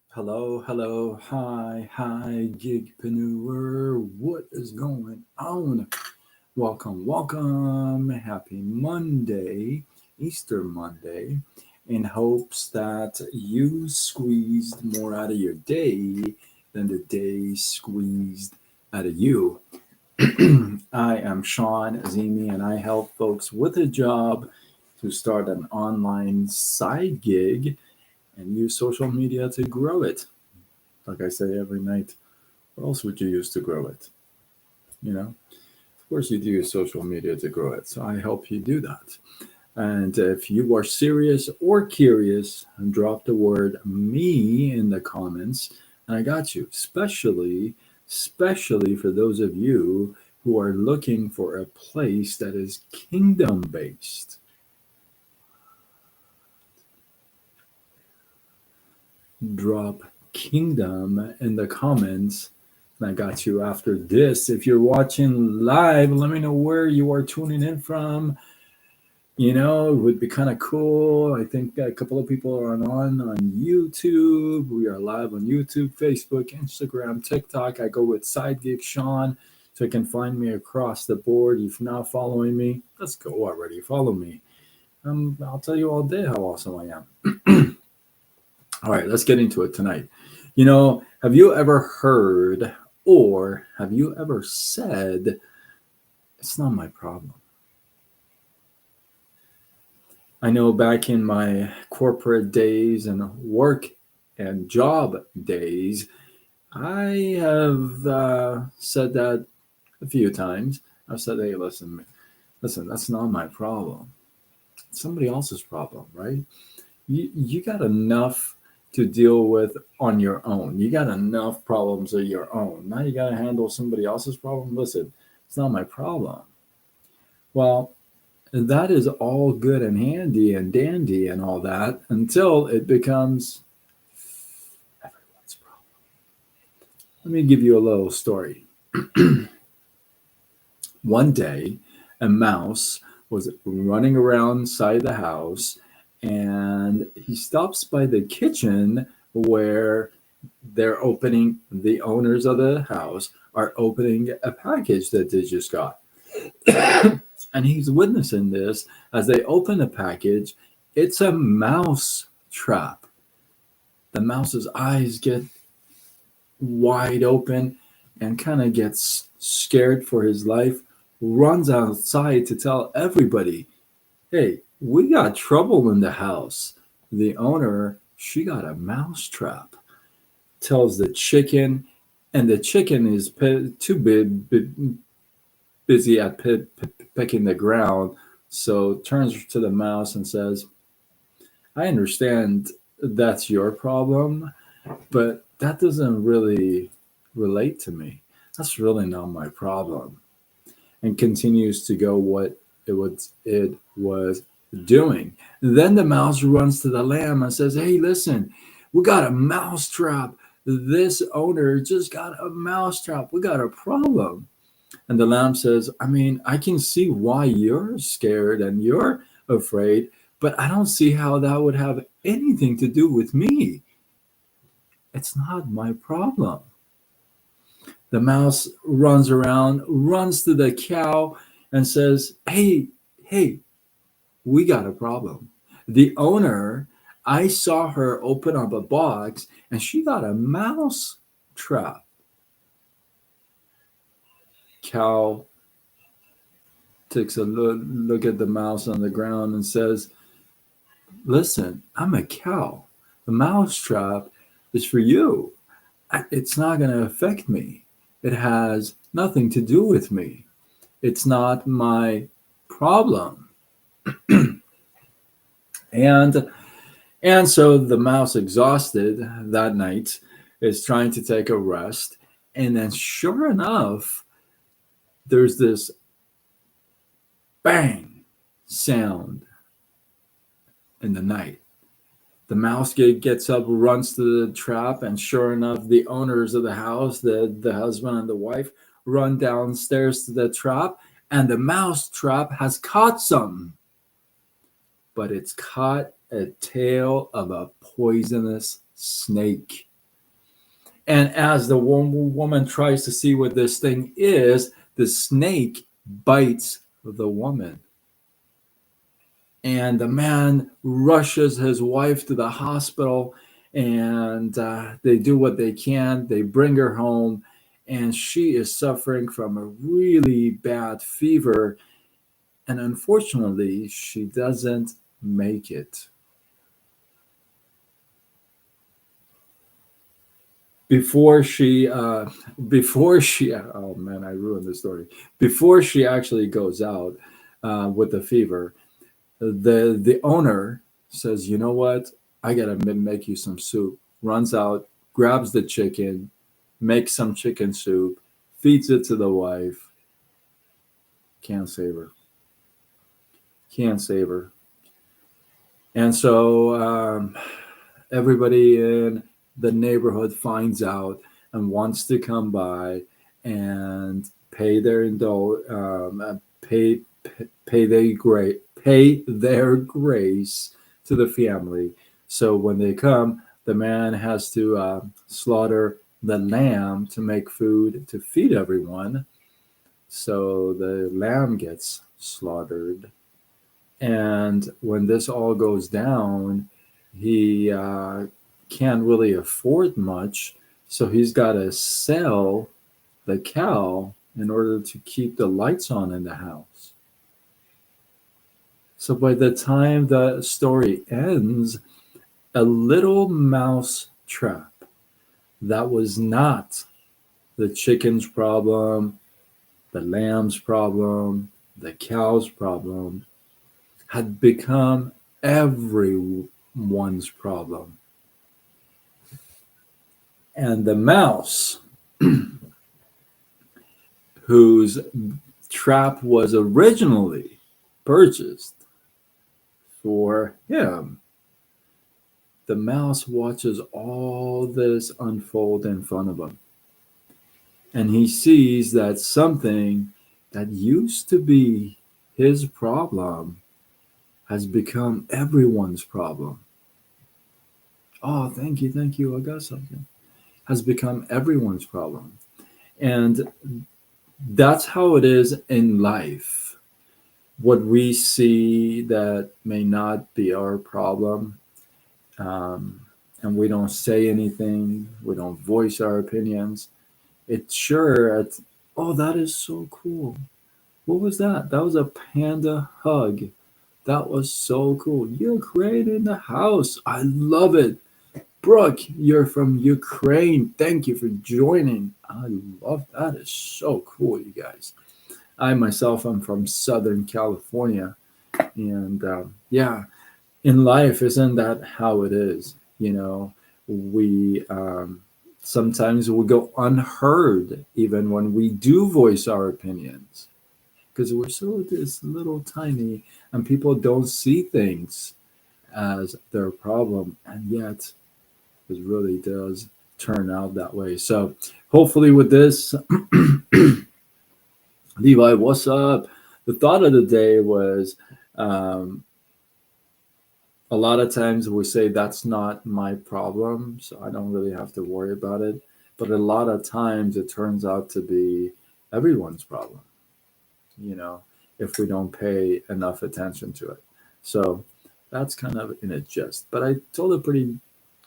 Hello, hello, hi, gigpreneur. What is going on? Welcome. Happy Monday, Easter Monday, in hopes that you squeezed more out of your day than the day squeezed out of you. I am Sean Azimi, and I help folks with a job to start an online side gig and use social media to grow it. Like I say every night, what else would you use to grow it? You know, of course, you do use social media to grow it. So I help you do that. And if you are serious or curious, drop the word me in the comments, and I got you. Especially for those of you who are looking for a place that is kingdom based. Drop kingdom in the comments. And I got you after this. If you're watching live, let me know where you are tuning in from. It would be kind of cool. I think a couple of people are on YouTube. We are live on YouTube, Facebook, Instagram, TikTok. I go with Side Gig Sean, so you can find me across the board. If you're not following me, let's go already. Follow me. I'll tell you all day how awesome I am. All right, let's get into it tonight. Have you ever heard or have you ever said, it's not my problem? I know back in my corporate days and work and job days, I have said that a few times. I've said, hey, listen, that's not my problem. It's somebody else's problem, right? You got enough to deal with on your own. You got enough problems of your own. Now you got to handle somebody else's problem. Listen, it's not my problem. Well, that is all good and handy and dandy and all that until it becomes everyone's problem. Let me give you a little story. One day, a mouse was running around inside the house, and he stops by the kitchen where the owners of the house are opening a package that they just got. And he's witnessing this as they open a package. It's a mouse trap. The mouse's eyes get wide open and kind of gets scared for his life, runs outside to tell everybody, hey, we got trouble in the house. The owner, she got a mouse trap. Tells the chicken, and the chicken is too busy at picking the ground, so turns to the mouse and says, I understand that's your problem, but that doesn't really relate to me. That's really not my problem. And continues to go what it was doing. Then the mouse runs to the lamb and says, hey, listen, we got a mouse trap. This owner just got a mouse trap. We got a problem. And the lamb says, I mean, I can see why you're scared and you're afraid, but I don't see how that would have anything to do with me. It's not my problem. The mouse runs around, runs to the cow, and says, hey, we got a problem. The owner, I saw her open up a box and she got a mouse trap. Cow takes a look at the mouse on the ground and says, listen, I'm a cow. The mouse trap is for you. It's not going to affect me. It has nothing to do with me. It's not my problem. And so the mouse, exhausted that night, is trying to take a rest. And then, sure enough, there's this bang sound in the night. The mouse gets up, runs to the trap, and sure enough, the owners of the house, the husband and the wife, run downstairs to the trap, and the mouse trap has caught something. But it's caught a tale of a poisonous snake. And as the woman tries to see what this thing is, the snake bites the woman. And the man rushes his wife to the hospital, and they do what they can. They bring her home, and she is suffering from a really bad fever. And unfortunately, she doesn't make it. before she before she oh man, I ruined the story. Before she actually goes out with the fever, the owner says, you know what, I gotta make you some soup. Runs out, grabs the chicken, makes some chicken soup, feeds it to the wife. Can't save her. Can't save her. And so everybody in the neighborhood finds out and wants to come by and pay their pay their grace to the family. So when they come, the man has to slaughter the lamb to make food to feed everyone. So the lamb gets slaughtered, and when this all goes down, he can't really afford much. So he's got to sell the cow in order to keep the lights on in the house. So by the time the story ends, a little mouse trap that was not the chicken's problem, the lamb's problem, the cow's problem, had become everyone's problem. And the mouse, whose trap was originally purchased for him, the mouse watches all this unfold in front of him. And he sees that something that used to be his problem has become everyone's problem. Oh, thank you, I got something. Has become everyone's problem. And that's how it is in life. What we see that may not be our problem, and we don't say anything, we don't voice our opinions. Oh, that is so cool. What was that? That was a panda hug. That was so cool. You're great in the house. I love it. Brooke, you're from Ukraine. Thank you for joining. I love that. It's so cool, you guys. I myself am from Southern California. And yeah, in life, isn't that how it is? You know, we sometimes we go unheard even when we do voice our opinions because we're so this little tiny and people don't see things as their problem. And yet, it really does turn out that way. So hopefully with this, Levi, what's up? The thought of the day was um, a lot of times we say that's not my problem, so I don't really have to worry about it. But a lot of times it turns out to be everyone's problem, you know, if we don't pay enough attention to it. So that's kind of in a gist. But I told a pretty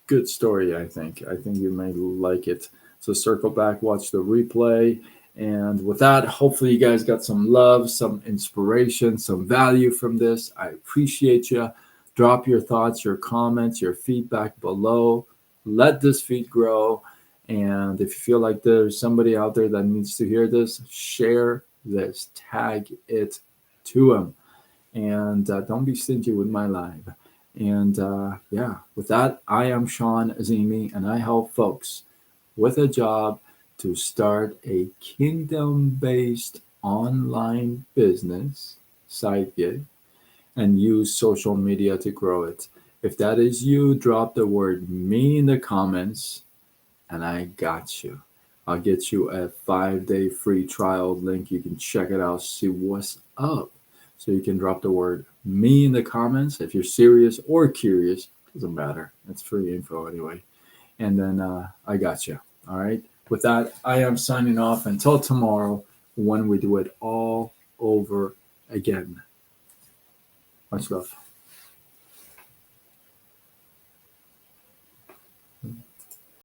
good story, I think. I think you may like it. So circle back, watch the replay. And with that, hopefully you guys got some love, some inspiration, some value from this. I appreciate you. Drop your thoughts, your comments, your feedback below. Let this feed grow. And if you feel like there's somebody out there that needs to hear this, share this, tag it to them. And don't be stingy with my live. And yeah, with that, I am Sean Azimi, and I help folks with a job to start a kingdom-based online business, side gig, and use social media to grow it. If that is you, drop the word me in the comments, and I got you. I'll get you a 5-day free trial link. You can check it out, see what's up. So you can drop the word me in the comments if you're serious or curious. Doesn't matter. It's free info anyway. And then I got you. All right. With that, I am signing off until tomorrow when we do it all over again. Much love.